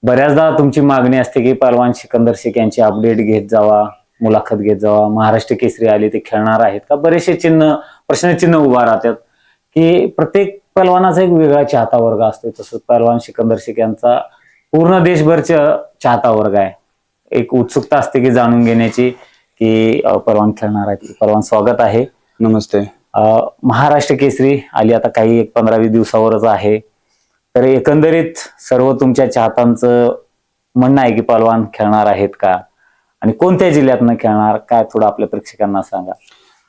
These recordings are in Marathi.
बऱ्याचदा तुमची मागणी असते की पहलवान सिकंदर शेख यांची अपडेट घेत जावा, मुलाखत घेत जावा. महाराष्ट्र केसरी आली ते खेळणार आहेत का? बरेचसे प्रश्नचिन्ह उभा राहतात की प्रत्येक पहलवानाचा एक वेगळा चाहता वर्ग असतो. तसंच पहलवान सिकंदर शेख यांचा पूर्ण देशभरचा चाहता वर्ग आहे. एक उत्सुकता असते की जाणून घेण्याची की पहलवान खेळणार आहेत. पहलवान स्वागत आहे. नमस्ते. महाराष्ट्र केसरी आली आता काही एक 15-20 दिवसावरच आहे. तर एकंदरीत सर्व तुमच्या चाहत्यांचं म्हणणं आहे की पहलवान खेळणार आहेत का आणि कोणत्या जिल्ह्यातनं खेळणार, काय थोडं आपल्या प्रेक्षकांना सांगा.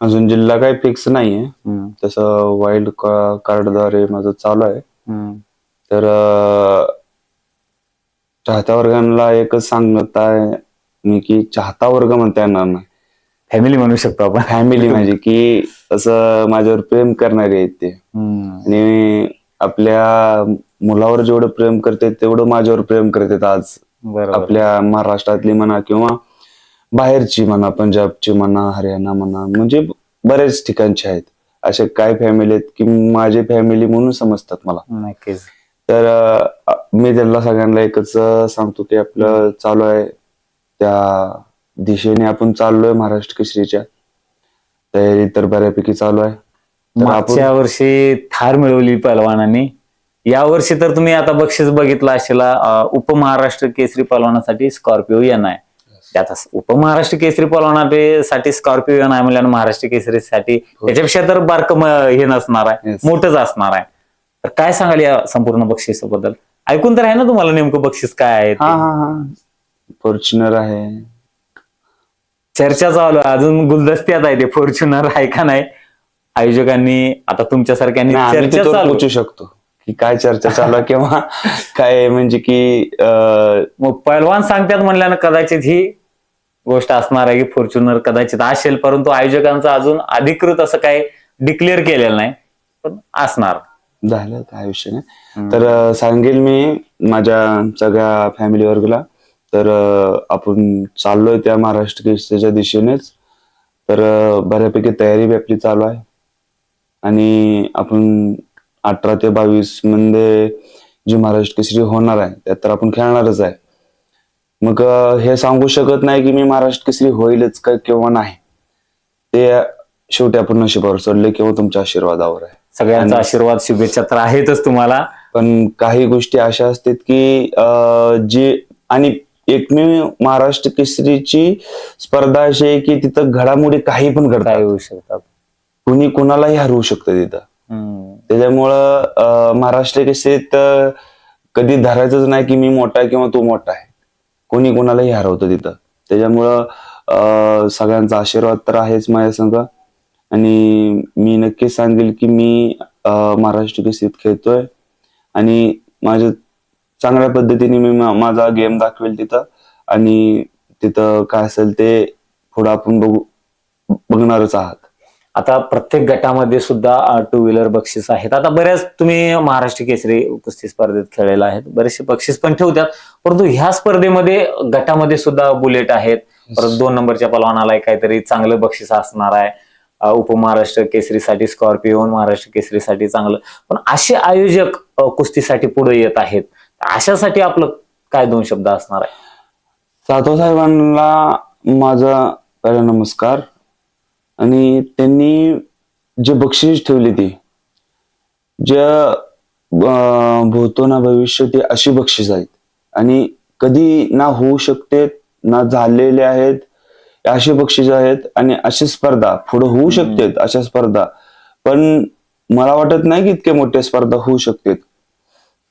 अजून जिल्हा काही फिक्स नाहीये. तसं वाईल्ड कार्डद्वारे माझं चालू आहे. तर चाहत्या वर्गांना एकच सांगत आहे मी की चाहता वर्ग म्हणता येणार नाही, फॅमिली म्हणू शकतो आपण. फॅमिली म्हणजे की असं माझ्यावर प्रेम करणारे आहेत ते. आणि आपल्या मुलावर जेवढं प्रेम करते तेवढं माझ्यावर प्रेम करतात. आज आपल्या महाराष्ट्रातली म्हणा किंवा बाहेरची म्हणा, पंजाबची म्हणा, हरियाणा म्हणा, म्हणजे बरेच ठिकाणचे आहेत. असे काय फॅमिली आहेत की माझी फॅमिली म्हणून समजतात मला. नक्कीच. तर मी त्यांना सगळ्यांना एकच सांगतो की आपलं चालू आहे त्या दिशेने आपण चाललोय. महाराष्ट्र केसरीच्या तयारी तर बऱ्यापैकी चालू आहे. मागच्या वर्षी थार मिळवली पहलवानांनी. या वर्षी तर तुम्ही आता बक्षीस बघितलं असेल, उपमहाराष्ट्र केसरी पहलवानासाठी स्कॉर्पिओ एन आहे. आता उपमहाराष्ट्र केसरी पहलवानासाठी स्कॉर्पिओ एन आहे म्हणजे महाराष्ट्र केसरीसाठी त्याच्यापेक्षा तर बारक हे नसणार आहे, मोठंच असणार आहे. तर काय सांगाल या संपूर्ण बक्षिसाबद्दल? ऐकून तर आहे ना तुम्हाला नेमकं बक्षीस काय आहे? फॉर्च्युनर आहे. चर्चा चालू आहे, अजून गुलदस्त्यात आहे ते फॉर्च्युनर आहे का नाही. आयोजकांनी आता तुमच्यासारख्यांनी चर्चा चालू पोहोचू शकतो की काय चर्चा चालू किंवा काय, म्हणजे की मग पहलवान सांगतात म्हणल्यानं कदाचित ही गोष्ट असणार आहे की फॉर्च्युनर कदाचित असेल, परंतु आयोजकांचं अजून अधिकृत असं काही डिक्लेअर केलेलं नाही, पण असणार. झालं काय विषय नाही. तर सांगेल मी माझ्या सगळ्या फॅमिली वर्गला, तर आपण चाललोय त्या महाराष्ट्र केसरीच्या दिशेनेच. तर बऱ्यापैकी तयारी बी आपली चालू आहे आणि आपण 18 ते 22 मध्ये जी महाराष्ट्र केसरी होणार आहे त्यात तर आपण खेळणारच आहे. मग हे सांगू शकत नाही की मी महाराष्ट्र केसरी होईलच का किंवा नाही. ते शेवटी आपण नशिबावर सोडले किंवा तुमच्या आशीर्वादावर आहे. सगळ्यांचा आशीर्वाद, शुभेच्छा तर आहेतच तुम्हाला. पण काही गोष्टी अशा असतात की जी, आणि एकमेव महाराष्ट्र केसरीची स्पर्धा अशी आहे की तिथं घडामोडी काही पण घडता येऊ शकतात. कुणी कुणालाही हरवू शकतं तिथं. त्याच्यामुळं महाराष्ट्र केसरीत कधी धरायचंच नाही की मी मोठा आहे किंवा तू मोठा आहे. कोणी कोणालाही हरवतं तिथं. त्याच्यामुळं सगळ्यांचा आशीर्वाद तर आहेच माझ्या संग. आणि मी नक्कीच सांगेल की मी महाराष्ट्र केसरीत खेळतोय आणि माझ्या चांगल्या पद्धतीने मी माझा गेम दाखवेल तिथं. आणि तिथं काय असेल ते पुढे आपण बघणारच आहात. आता प्रत्येक गटामध्ये सुद्धा 2 व्हीलर बक्षीस आहेत. आता बऱ्याच तुम्ही महाराष्ट्र केसरी कुस्ती स्पर्धेत खेळलेला आहेत, बरेचसे बक्षीस पण ठेवतात, परंतु ह्या स्पर्धेमध्ये गटामध्ये सुद्धा बुलेट आहेत. परत 2 नंबरच्या पहलवानाला काहीतरी चांगलं बक्षीस असणार आहे. उपमहाराष्ट्र केसरीसाठी स्कॉर्पिओ, महाराष्ट्र केसरीसाठी चांगलं. पण असे आयोजक कुस्तीसाठी पुढे येत आहेत, अशासाठी आपलं काय 2 शब्द असणार आहे? सातव साहेबांना माझा पहिला नमस्कार. आणि त्यांनी जे बक्षीस ठेवली ती ज्या भूतो ना भविष्य, ती अशी बक्षीस आहेत आणि कधी ना होऊ शकते ना झालेले आहेत अशी बक्षीस आहेत. आणि अशी स्पर्धा पुढे होऊ शकते, अशा स्पर्धा. पण मला वाटत नाही की इतके मोठ्या स्पर्धा होऊ शकतात,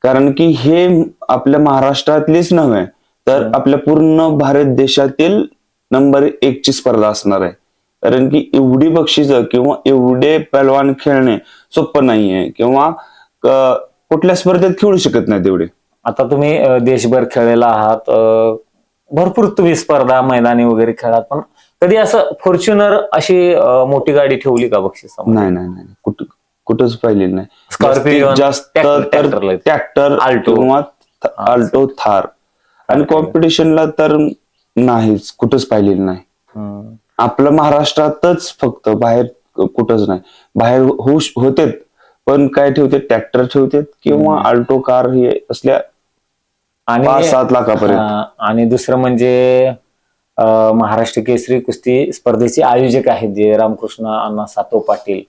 कारण की हे आपल्या महाराष्ट्रातलीच नव्हे तर आपल्या पूर्ण भारत देशातील नंबर 1 ची स्पर्धा असणार आहे. कारण की एवढी बक्षिसं किंवा एवढे पहलवान खेळणे सोपं नाहीये किंवा कुठल्या स्पर्धेत खेळू शकत नाही तेवढे. आता तुम्ही देशभर खेळलेला आहात, भरपूर तुम्ही स्पर्धा मैदानी वगैरे खेळात, पण कधी असं फॉर्च्युनर अशी मोठी गाडी ठेवली का बक्षीस? नाही नाही नाही, कुठंच पाहिलेली नाही. स्कॉर्पिओ, जास्त तर ट्रॅक्टर, आल्टो किंवा आल्टो, थार. आणि कॉम्पिटिशनला तर नाहीच, कुठंच पाहिलेलं नाही. आपलं महाराष्ट्रातच फक्त, बाहेर कुठंच नाही. बाहेर होते पण काय ठेवते, ट्रॅक्टर ठेवते किंवा आल्टो कार हे असल्या आणि 5-7 लाखापर्यंत. आणि दुसरं म्हणजे महाराष्ट्र केसरी कुस्ती स्पर्धेचे आयोजक आहेत जे रामकृष्ण अण्णा सातव पाटील,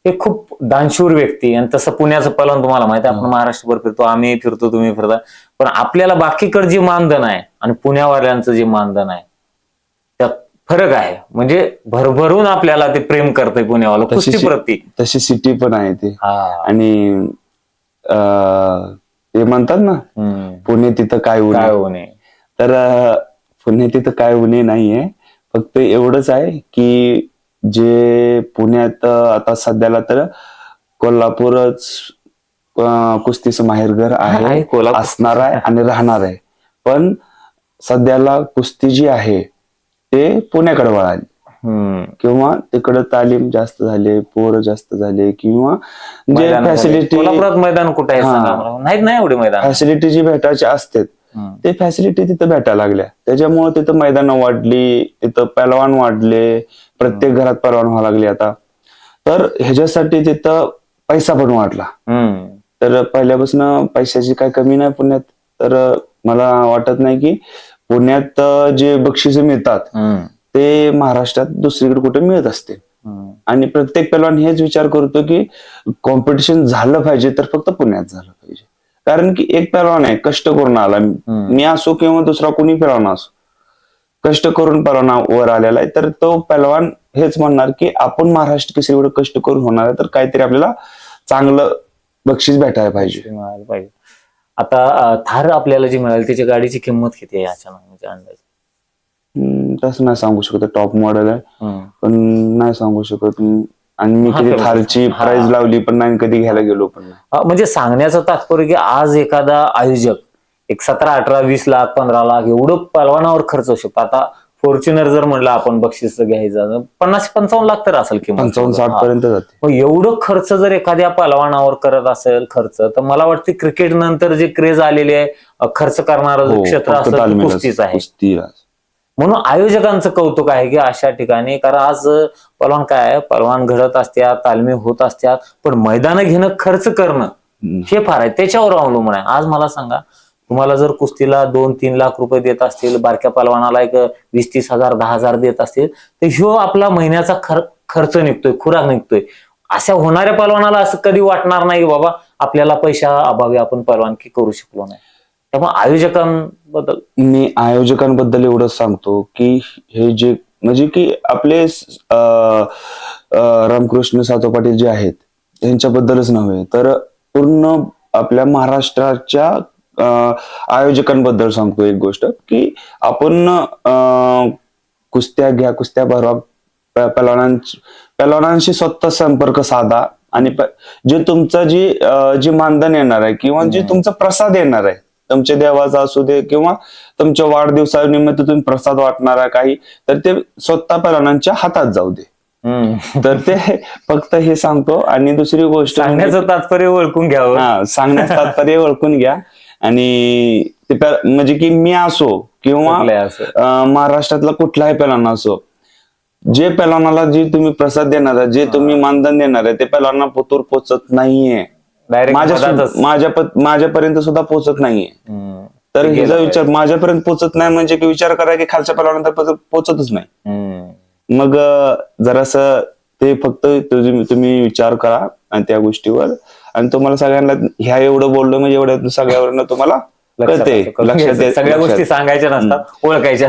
हे खूप दानशूर व्यक्ती. आणि तसं पुण्याचं पलवान तुम्हाला माहिती आहे, आपण महाराष्ट्रभर फिरतो, आम्ही फिरतो, तुम्ही फिरता, पण आपल्याला बाकीकडे जे मानधन आहे आणि पुण्यावाल्यांचं जे मानधन आहे त्यात फरक आहे. म्हणजे भरभरून आपल्याला ते प्रेम करतंय पुण्यावाला कुस्ती प्रती. तशी सिटी पण आहे ते. हा. आणि ते म्हणतात ना, पुणे तिथं काय काय उणे. होणे. तर पुणे तिथं काय उणे नाहीये, फक्त एवढंच आहे की जे पुण्यात आता सध्याला तर कोल्हापूरच कुस्तीचं माहेरघर आहे, कोल्हापूर असणार आहे आणि राहणार आहे. पण सध्याला कुस्ती जी आहे ते पुण्याकडे वळाली, किंवा तिकडे तालीम जास्त झाले, पोरं जास्त झाले, किंवा जे फॅसिलिटी. कोल्हापुरात मैदान कुठे आहे सांगा मला. नाही एवढे मैदान. फॅसिलिटी जी भेटायची असते ते फॅसिलिटी तिथं भेटायला लागल्या, त्याच्यामुळे तिथं मैदानं वाढली, तिथं पहलवान वाढले, प्रत्येक घरात पहलवान व्हायला लागले आता. तर ह्याच्यासाठी तिथं पैसा पण वाढला. तर पहिल्यापासून पैशाची काही कमी नाही पुण्यात. तर मला वाटत नाही की पुण्यात जे बक्षीस मिळतात ते महाराष्ट्रात दुसरीकडे कुठे मिळत असते. आणि प्रत्येक पहलवान हेच विचार करतो की कॉम्पिटिशन झालं पाहिजे तर फक्त पुण्यात झालं पाहिजे. कारण की एक पहलवान आहे, कष्ट करून आला, मी असो किंवा दुसरा कोणी पहलवान असो, कष्ट करून पहलवान वर आलेला आहे. तर तो पहलवान हेच म्हणणार की आपण महाराष्ट्र केसरी एवढं कष्ट करून होणार आहे, तर काहीतरी आपल्याला चांगलं बक्षीस भेटायला पाहिजे. आता थार आपल्याला जी मिळाली त्याची गाडीची किंमत किती आहे अचानक, म्हणजे अंदाज? तसं नाही सांगू शकत, टॉप मॉडेल आहे पण नाही सांगू शकत. आणि मी कधी थारची प्राइस लावली पण नाही, कधी घ्यायला गेलो पण नाही. म्हणजे सांगण्याचं तात्पर्य की आज एखादा आयोजक एक 17, 18, 20 लाख, 15 लाख एवढं पहलवानावर खर्च होऊ शकतो. आता फॉर्च्युनर जर म्हणलं आपण बक्षीस घ्यायचं 50-55 लाख तर असेल किंमत, 55-60 पर्यंत जाते. मग एवढं खर्च जर एखाद्या पहलवानावर करत असेल खर्च, तर मला वाटतं क्रिकेट नंतर जे क्रेज आलेले आहे खर्च करणारं क्षेत्र असं कुस्तीच आहे. म्हणून आयोजकांचं कौतुक आहे की अशा ठिकाणी, कारण आज पहलवान काय आहे, पहलवान घडत असतात, तालमी होत असतात, पण मैदानं घेणं, खर्च करणं हे फार आहे, त्याच्यावर अवलंबून आहे. आज मला सांगा, तुम्हाला जर कुस्तीला 2-3 लाख रुपये देत असतील, बारक्या पहलवानाला एक 20-30 हजार, 10,000 देत असतील, तर ह्यो आपला महिन्याचा खर्च निघतोय, खुराक निघतोय. अशा होणाऱ्या पहलवानाला असं कधी वाटणार नाही की बाबा आपल्याला पैशा अभावी आपण पहलवानकी करू शकलो नाही. त्यामुळे आयोजकांबद्दल मी आयोजकांबद्दल एवढंच सांगतो की हे जे म्हणजे की आपले रामकृष्ण सातव पाटील जे आहेत यांच्याबद्दलच नव्हे, तर पूर्ण आपल्या महाराष्ट्राच्या आयोजकांबद्दल सांगतो एक गोष्ट की आपण कुस्त्या घ्या, कुस्त्या भरवा, पहलवानांशी स्वतः संपर्क साधा, आणि जे तुमचं जे मानधन येणार आहे किंवा जे तुमचा प्रसाद येणार आहे, तुमच्या देवाचा असू दे किंवा तुमच्या वाढदिवसानिमित्त तुम्ही प्रसाद वाटणार आहे काही, तर ते स्वतः पहलवानांच्या हातात जाऊ दे. तर ते फक्त हे सांगतो. आणि दुसरी गोष्ट, सांगण्याचं तात्पर्य ओळखून घ्यावं. सांगण्याचं तात्पर्य ओळखून घ्या. आणि ते म्हणजे की मी असो किंवा महाराष्ट्रातला कुठलाही पहलवान असो, जे पहलवानाला जे तुम्ही प्रसाद देणार आहे, जे तुम्ही मानधन देणार आहे, ते पहलवानांना पोतूर पोचत नाहीये, माझ्यापर्यंत सुद्धा पोचत नाहीये. तर ह्याचा विचार माझ्यापर्यंत पोचत नाही म्हणजे की विचार करा की खालच्या पहलवानांपर्यंत पोचतच नाही. मग जरासं ते फक्त तुम्ही विचार करा आणि त्या गोष्टीवर. आणि तुम्हाला सगळ्यांना ह्या एवढं बोललो म्हणजे एवढं सगळ्यावरनं तुम्हाला कळते, लक्षात सगळ्या गोष्टी सांगायच्या नसतात, ओळखायच्या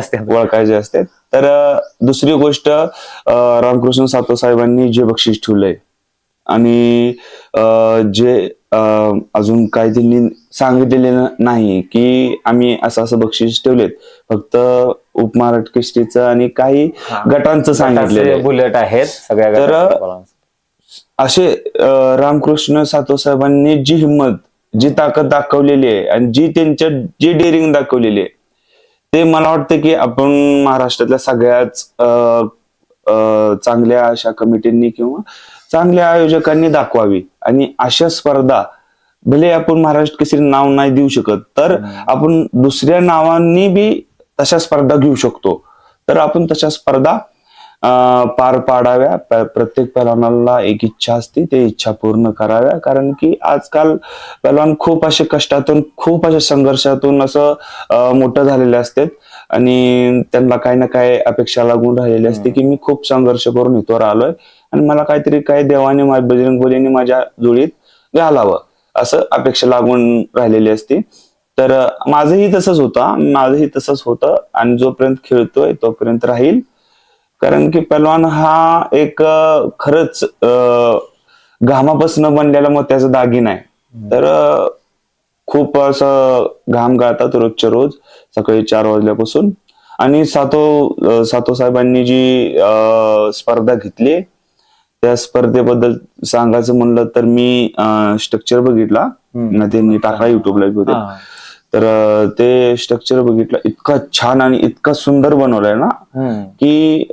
असतात. तर दुसरी गोष्ट, रामकृष्ण सातव साहेबांनी जे बक्षीस ठेवलंय आणि जे अजून काही त्यांनी सांगितलेले नाही की आम्ही असं बक्षीस ठेवलेत, फक्त उपमहाराष्ट्र केसरीचं आणि काही गटांचं सांगितलेलं बुलेट आहेत सगळ्या. तर असे रामकृष्ण सातव साहेबांनी जी हिंमत, जी ताकद दाखवलेली आहे आणि जी डेअरिंग दाखवलेली आहे, ते मला वाटतं की आपण महाराष्ट्रातल्या सगळ्याच चांगल्या अशा कमिटींनी किंवा चांगल्या आयोजकांनी दाखवावी. आणि अशा स्पर्धा, भले आपण महाराष्ट्र केसरी नाव नाही देऊ शकत, तर आपण दुसऱ्या नावांनी बी तशा स्पर्धा घेऊ शकतो. तर आपण तशा स्पर्धा पार पाडाव्या. प्रत्येक पैलवानाला एक इच्छा असते, ते इच्छा पूर्ण कराव्या. कारण की आजकाल पैलवान खूप असे कष्टातून, खूप अशा संघर्षातून असं मोठं झालेले असतात आणि त्यांना काही ना काही अपेक्षा लागून राहिलेली असते की मी खूप संघर्ष करून इथवर आलोय आणि मला काहीतरी काही देवाने, बजरंगबलीने माझ्या जोडीत घालावं असं अपेक्षा लागून राहिलेली असते. तर माझंही तसंच होतं आणि जोपर्यंत खेळतोय तोपर्यंत राहील. कारण की पहलवान हा एक खरंच घामापासून बनलेला मोत्याचा दागिना आहे. तर खूप असं घाम गाळतात रोजच्या रोज सकाळी 4 वाजल्यापासून. आणि सातो साहेबांनी जी स्पर्धा घेतली त्या स्पर्धेबद्दल सांगायचं म्हणलं तर मी स्ट्रक्चर बघितला, त्यांनी टाकला युट्यूबला होते. तर ते स्ट्रक्चर बघितलं, इतका छान आणि इतका सुंदर बनवलंय ना की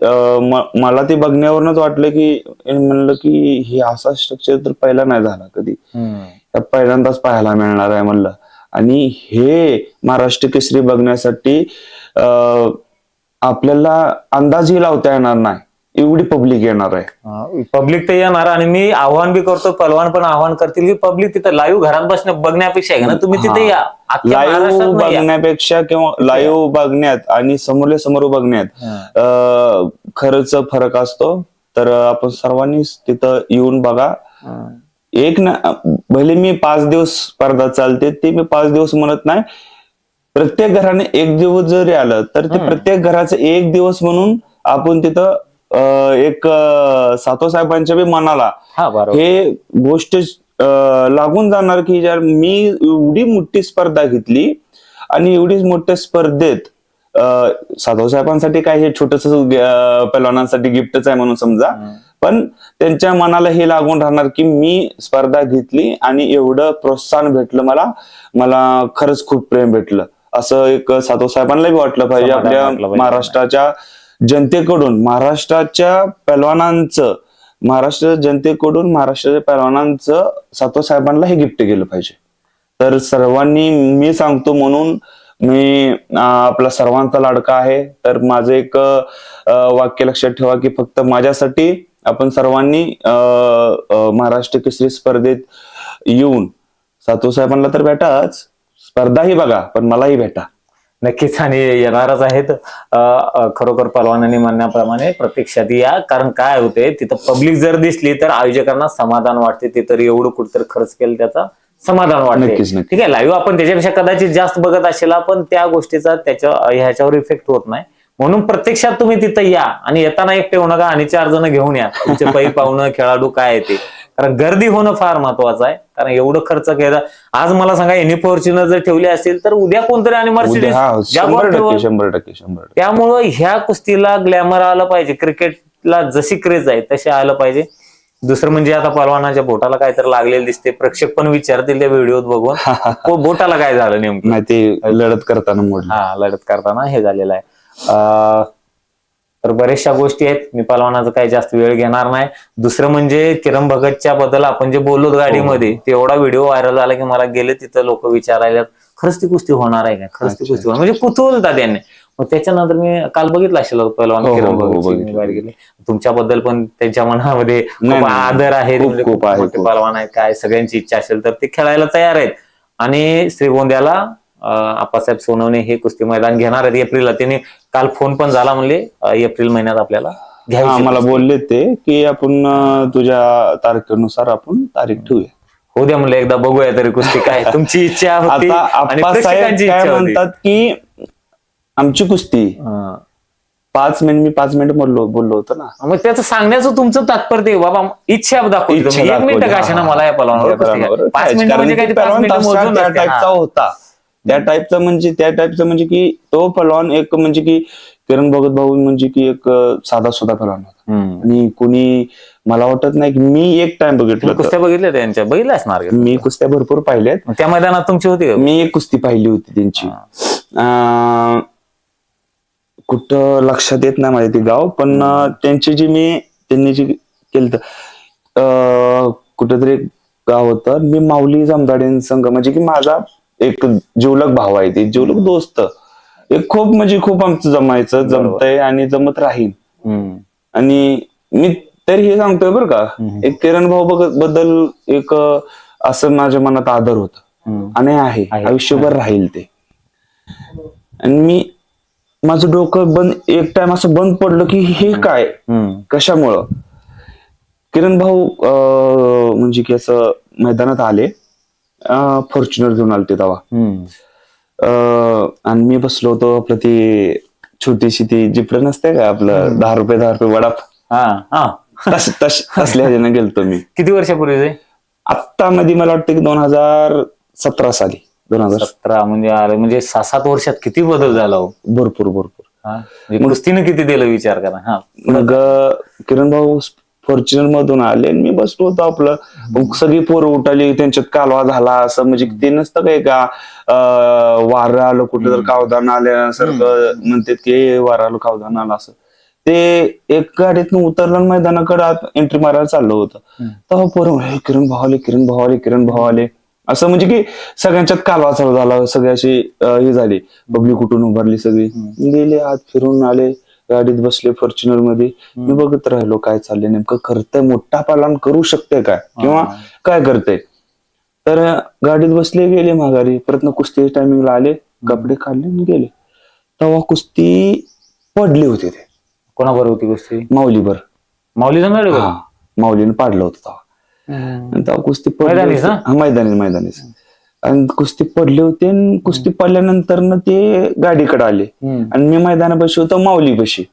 मला ते बघण्यावरूनच वाटलं की म्हणलं की हे असा स्ट्रक्चर तर पहिला नाही झाला कधी, पहिल्यांदाच पाहायला मिळणार आहे म्हणलं. आणि हे महाराष्ट्र केसरी बघण्यासाठी आपल्याला अंदाजही लावता येणार नाही एवढी पब्लिक येणार आहे. पब्लिक तर येणार आणि मी आव्हान बी करतो, पलवान पण आव्हान करतील की पब्लिक तिथं लाईव्ह घरात बसणं बघण्यापेक्षा आहे ना, तुम्ही तिथे या. लाईव्ह बघण्यापेक्षा किंवा लाईव्ह बघण्यात आणि समोरल्या समोर बघण्यात खरंच फरक असतो. तर आपण सर्वांनीच तिथं येऊन बघा. एक ना, भले मी 5 दिवस स्पर्धा चालते ते मी 5 दिवस म्हणत नाही, प्रत्येक घराने एक दिवस जरी आलं तर ते प्रत्येक घराचं एक दिवस म्हणून आपण तिथं एक सातो साहेबांच्या बी मनाला हे गोष्ट लागून जाणार की यार मी एवढी मोठी स्पर्धा घेतली आणि एवढी मोठ्या स्पर्धेत सातो साहेबांसाठी काय हे छोटस पैलवानांसाठी गिफ्टच आहे म्हणून समजा, पण त्यांच्या मनाला हे लागून राहणार की मी स्पर्धा घेतली आणि एवढं प्रोत्साहन भेटलं, मला खरंच खूप प्रेम भेटलं असं एक सातो साहेबांनाही वाटलं पाहिजे. आपल्या महाराष्ट्राच्या जनतेकडून, महाराष्ट्राच्या पैलवानांचं सातो साहेबांना हे गिफ्ट केलं पाहिजे. तर सर्वांनी, मी सांगतो म्हणून मी आपला सर्वांचा लाडका आहे, तर माझं एक वाक्य लक्षात ठेवा की फक्त माझ्यासाठी आपण सर्वांनी महाराष्ट्र केसरी स्पर्धेत येऊन सातो साहेबांना तर भेटाच, स्पर्धाही बघा पण मलाही भेटा. नक्कीच, आणि येणारच आहेत. खरोखर पलवानांनी म्हणण्याप्रमाणे प्रत्यक्षात या. कारण काय होते, तिथं पब्लिक जर दिसली तर आयोजकांना समाधान वाटते. ते तर एवढं कुठेतरी खर्च केलं त्याचा समाधान वाटते. ठीक आहे, लाईव्ह आपण त्याच्यापेक्षा कदाचित जास्त बघत असेल, पण त्या गोष्टीचा ह्याच्यावर इफेक्ट होत नाही. म्हणून प्रत्यक्षात तुम्ही तिथं या आणि येताना एकटे होऊ नका आणि 4 जण घेऊन या. तुमचे पै पाहुणं, खेळाडू काय आहे ते. कारण गर्दी होणं फार महत्वाचं आहे. कारण एवढं खर्च केला, आज मला सांगा एनी फॉर्च्युनर जर ठेवली असेल तर उद्या कोणतरी आणि मर्सिडीज 100%. त्यामुळं ह्या कुस्तीला ग्लॅमर आलं पाहिजे. क्रिकेटला जशी क्रेज आहे तसे आलं पाहिजे. दुसरं म्हणजे आता पलवानाच्या बोटाला काहीतरी लागलेलं दिसते, प्रेक्षक पण विचारतील त्या व्हिडिओत बघून बोटाला काय झालं नेमकं. नाही, ते लढत करताना हे झालेलं आहे. तर बऱ्याचशा गोष्टी आहेत. मी पलवानाचा काही जास्त वेळ घेणार नाही. दुसरं म्हणजे किरण भगतच्या बद्दल आपण जे बोललो गाडीमध्ये, ते एवढा व्हिडिओ व्हायरल झाला की मला गेले तिथं लोक विचारायला, खरंच ती कुस्ती होणार आहे का, खरंच ती कुस्ती होणार, म्हणजे कुतूहलता त्यांनी. मग त्याच्यानंतर मी काल बघितलं असेल पलवान किरण भगतची बाहेर गेले. तुमच्याबद्दल पण त्यांच्या मनामध्ये खूप आदर आहे, पलवान आहेत काय, सगळ्यांची इच्छा असेल तर ते खेळायला तयार आहेत. आणि श्रीगोंद्याला आप्पासाहेब सोनवणे हे कुस्ती मैदान घेणार आहेत एप्रिलला. त्यांनी काल फोन पण झाला, म्हणले एप्रिल महिन्यात आपल्याला घ्यायची. मला बोलले ते की आपण तुझ्या तारखेनुसार आपण तारीख ठेवूया. हो द्या म्हणलं, एकदा बघूया तरी कुस्ती काय. तुमची इच्छा होती आणि प्रेक्षकांची इच्छा होती. म्हणतात की आमची कुस्ती 5 मिनिट बोललो होतो ना, मग त्याचं सांगण्याचं तुमचं तात्पर्य बाबा इच्छा दाखवली. 1 मिनिट का ना मला या पलवानावर 5 मिनिट म्हणजे काय, 5 मिनिट त्या टाईपचा होता. त्या टाईपचं म्हणजे की तो पलवान एक, म्हणजे की किरण भगत भाऊ म्हणजे की एक साधा सुधा पलवान होता. आणि कोणी, मला वाटत नाही की मी एक टाइम बघितलं. कुस्त्या बघितल्या त्यांच्या, बघितल्या असणार. मी कुस्त्या भरपूर पाहिल्यात. त्या मैदानात तुमची होती? मी एक कुस्ती पाहिली होती त्यांची, कुठं लक्षात येत नाही माझे ते गाव, पण त्यांनी जी केलं तर कुठेतरी गाव होतं. मी माऊली जमदाडे संघ, म्हणजे की माझा एक जिवलग भाव आहे, ते जिवलग दोस्त, एक खूप म्हणजे खूप आमचं जमतंय आणि जमत राहील. आणि मी तरी हे सांगतोय बरं का, एक किरण भाऊ बद्दल एक असं माझ्या मनात आदर होत आणि आहे, आयुष्यभर राहील ते. आणि मी माझं डोकं बंद एक टाइम असं बंद पडलं की हे काय, कशामुळं. किरण भाऊ म्हणजे की असं मैदानात आले, फॉर्च्युनर घेऊन आले ते तेव्हा. आणि मी बसलो होतो आपलं ती छोटीशी ती जिपडं नसते का आपलं 10 रुपये वडाप, तसल्या ह्याच्यानं गेलतो मी. किती वर्षापूर्वी? आत्ता मध्ये मला वाटतं की 2017 साली. 2017 म्हणजे 6-7 वर्षात किती बदल झाला हो. भरपूर भरपूर. म्हणजे कुस्तीने किती दिलं विचार करा. मग किरण भाऊ फॉर्च्युनर मधून आले आणि मी बसलो होतो आपलं. मग सगळी पोरं उठाली, त्यांच्यात कालवा झाला असं, म्हणजे ते नसतं काय का वारं आलं कुठं तर कावदान आल्यासारखं म्हणतात की वारं आलं कावदान आलं असं. ते एक गाडीतून उतरलं मैदानाकडे एंट्री मारायला चाललं होतं, तेव्हा पोरं किरण भाऊ आले, किरण भाऊ आले, किरण भाऊ आले असं, म्हणजे की सगळ्यांच्यात कालवा चालू झाला, सगळ्याशी हे झाली, पब्लिक कुठून उभारली, सगळी गेले आत, फिरून आले, गाडीत बसले फॉर्च्युनर मध्ये. मी बघत राहिलो काय चाललंय, नेमकं करतंय, मोठा पालन करू शकते काय किंवा काय करतंय. तर गाडीत बसले, गेले माघारी. परत कुस्ती टायमिंगला आले, कपडे काढले आणि गेले. तेव्हा कुस्ती पडली होती. ते कोणाबरोबर होती कुस्ती? माऊलीवर. माऊलीला माऊलीने पाडलं होतं तेव्हा कुस्ती मैदानीच. आणि कुस्ती पडली होती. आणि कुस्ती पडल्यानंतर ना ते गाडीकडे आले आणि मी मैदानापाशी होतो, माऊलीपाशी.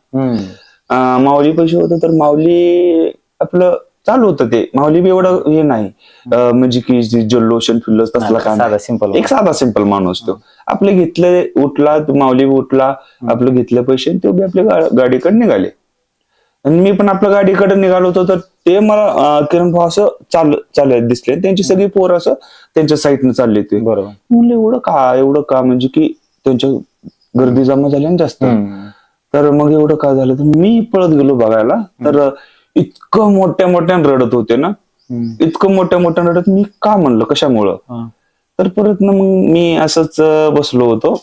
माऊलीपाशी होतं तर माऊली आपलं चालू होतं. ते माऊली बी एवढं हे नाही म्हणजे की जल्लोषण फिल्लोष तसला काय, एक साधा सिंपल माणूस. तो आपले घेतले, उठला माऊली, उठला, आपलं घेतले पैसे, ते आपल्या गाडीकडे निघाले. आणि मी पण आपल्या गाडीकडे निघालो होतो. तर ते मला किरण भाऊ असं चालत दिसले, त्यांची सगळी पोर असं त्यांच्या साईडनं चालले. ते बरोबर म्हणलं एवढं का म्हणजे की त्यांच्या गर्दी जमा झाली ना जास्त. तर मग एवढं का झालं, तर मी पळत गेलो बघायला. तर इतकं मोठ्या मोठ्यानं रडत होते ना, इतकं मोठ्या मोठ्यानं रडत. मी का म्हणलं कशामुळं. तर परत ना मग मी असंच बसलो होतो,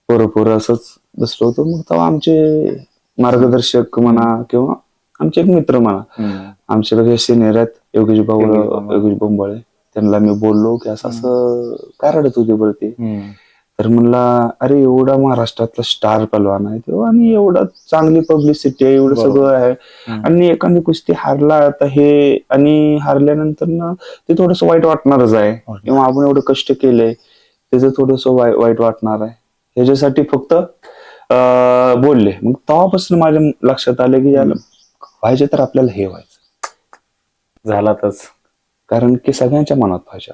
पोरं असंच बसलो होतो. मग तेव्हा आमचे मार्गदर्शक म्हणा किंवा आमचे एक मित्र म्हणा, आमच्याकडे सिनियर आहेत, योगेश बोंबाळे, त्यांना मी बोललो की असं काय रडत होते बरं ते. तर म्हणला अरे एवढा महाराष्ट्रातला स्टार पहलवान आहे तेव्हा, आणि एवढा चांगली पब्लिसिटी आहे, एवढं सगळं आहे, आणि एखादी कुस्ती हारला आता हे, आणि हारल्यानंतर ना ते थोडस वाईट वाटणारच आहे, किंवा आपण एवढं कष्ट केलंय त्याचं थोडस वाईट वाटणार आहे. ह्याच्यासाठी फक्त बोलले. मग तेव्हापासून माझ्या लक्षात आलं की याला पाहिजे तर आपल्याला हे व्हायचं झालातच, कारण की सगळ्यांच्या मनात पाहिजे.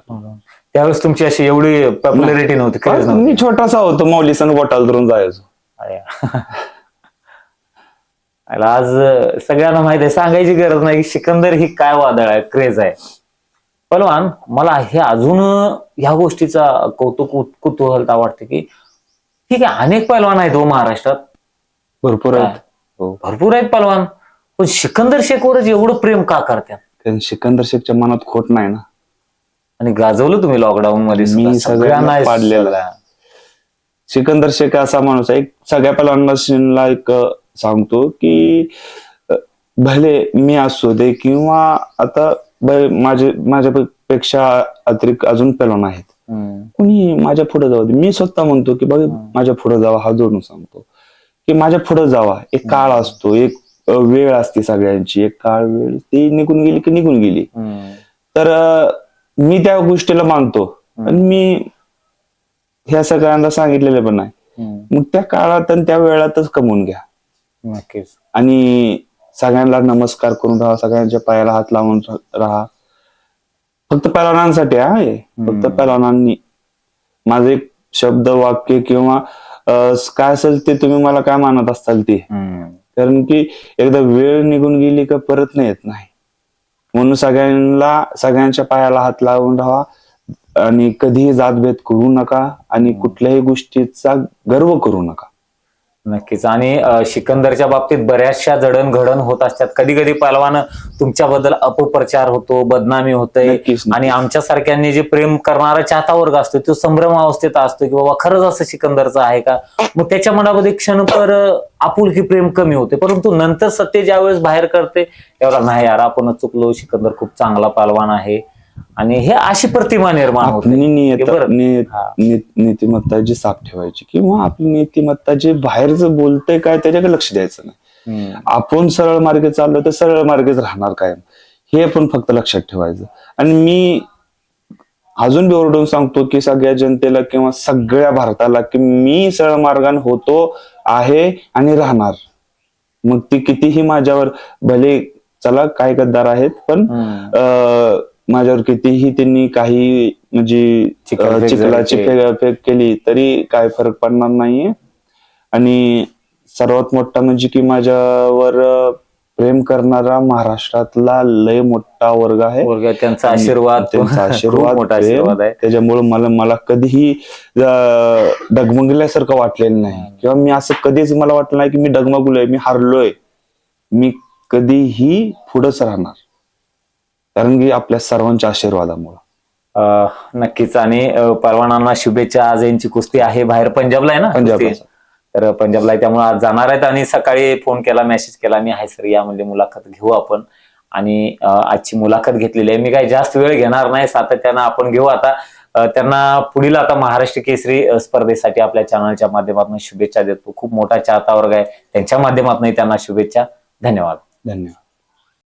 त्यावेळेस तुमची अशी एवढी पॉप्युलॅरिटी नव्हती. मी छोटासा होतो, मौली संग बोटाल धरून जायचो. आज सगळ्यांना माहित आहे, सांगायची गरज नाही की सिकंदर ही काय वादळ आहे, क्रेज आहे. पहलवान, मला हे अजून ह्या गोष्टीचा कुतूहलता वाटते की ठीक आहे, अनेक पहलवान आहेत हो महाराष्ट्रात, भरपूर आहेत, भरपूर आहेत पहलवान, पण सिकंदर शेखवरच एवढं प्रेम का करतात? कारण सिकंदर शेखच्या मनात खोट नाही ना. आणि गाजवलं तुम्ही लॉकडाऊन मध्ये, मी सगळ्यांना पाडलेला. सिकंदर शेख असा माणूस आहे, सगळ्या पहलवानांना एक सांगतो की भले मी असू दे किंवा आता माझ्यापेक्षा अतिरिक्त अजून पहलवान आहेत, कुणी माझ्या पुढे जाऊ दे, मी स्वतः म्हणतो की बघ माझ्या पुढे जावा, हात जोडून सांगतो की माझ्या पुढे जावा. एक काळ असतो, एक वेळ असते सगळ्यांची, एक काळ वेळ ती निघून गेली की निघून गेली. तर मी त्या गोष्टीला मानतो आणि मी ह्या सगळ्यांना सांगितलेलं पण आहे. मग त्या काळात आणि त्या वेळातच कमवून घ्या नक्कीच, आणि सगळ्यांना नमस्कार करून राहा, सगळ्यांच्या पायाला हात लावून राहा. फक्त पहलवानांसाठी आहे, फक्त पहलवानांनी माझे एक शब्द वाक्य किंवा काय असेल ते तुम्ही मला काय मानत असताल ते, कारण की एकदा वेळ निघून गेली का परत नाही येत नाही. म्हणून सगळ्यांच्या पायाला हात लावून राहा आणि कधीही जातभेद करू नका आणि कुठल्याही गोष्टीचा गर्व करू नका. नक्कीच. आणि सिकंदरच्या बाबतीत बऱ्याचशा जडणघडण होत असतात. कधी कधी पहलवान तुमच्याबद्दल अपप्रचार होतो, बदनामी होते, नक्कीच आणि आमच्या सारख्यांनी जे प्रेम करणारा चाहता वर्ग असतो तो संभ्रम अवस्थेत असतो की बाबा खरंच असं सिकंदरचं आहे का. मग त्याच्या मनामध्ये क्षणभर आपुलकी प्रेम कमी होते, परंतु नंतर सत्य ज्यावेळेस बाहेर करते त्यावेळेला नाही यार आपणच चुकलो, सिकंदर खूप चांगला पहलवान आहे, आणि हे अशी प्रतिमा निर्माण होते. आपली नीतिमत्ता जी साफ ठेवायची, किंवा आपली नीतिमत्ता जे बाहेरचं बोलतंय काय त्याच्याकडे लक्ष द्यायचं नाही. आपण सरळ मार्गे चाललो तर सरळ मार्गेच राहणार कायम, हे पण फक्त लक्षात ठेवायचं. आणि मी अजून बी ओरडून सांगतो की सगळ्या जनतेला किंवा सगळ्या भारताला की मी सरळ मार्गाने होतो आहे आणि राहणार. मग ती कितीही माझ्यावर, भले चला काय गद्दार आहेत, पण माझ्यावर कितीही त्यांनी काही म्हणजे चिखलाची फेक केली तरी काय फरक पडणार नाहीये. आणि सर्वात मोठा म्हणजे की माझ्यावर प्रेम करणारा महाराष्ट्रातला लय मोठा वर्ग आहे. त्यांचा आशीर्वाद मोठा आशीर्वाद आहे. त्याच्यामुळे मला कधीही डगमगल्यासारखं वाटलेलं नाही, किंवा मी असं कधीच मला वाटलं नाही की मी डगमगलोय, मी हारलोय. मी कधीही पुढंच राहणार, कारण की आपल्या सर्वांच्या आशीर्वादामुळे. नक्कीच. आणि पहलवानांना शुभेच्छा. आज यांची कुस्ती आहे बाहेर पंजाबला आहे ना, पंजाबला. तर पंजाबला आहे, त्यामुळे आज जाणार आहेत. आणि सकाळी फोन केला, मेसेज केला, मी आहे सर या म्हणजे मुलाखत घेऊ आपण. आणि आजची मुलाखत घेतलेली आहे. मी काही जास्त वेळ घेणार नाही, सातत्यानं आपण घेऊ. आता त्यांना पुढील आता महाराष्ट्र केसरी स्पर्धेसाठी आपल्या चॅनलच्या माध्यमातून शुभेच्छा देतो. खूप मोठा चाहता वर्ग आहे, त्यांच्या माध्यमातून त्यांना शुभेच्छा. धन्यवाद. धन्यवाद.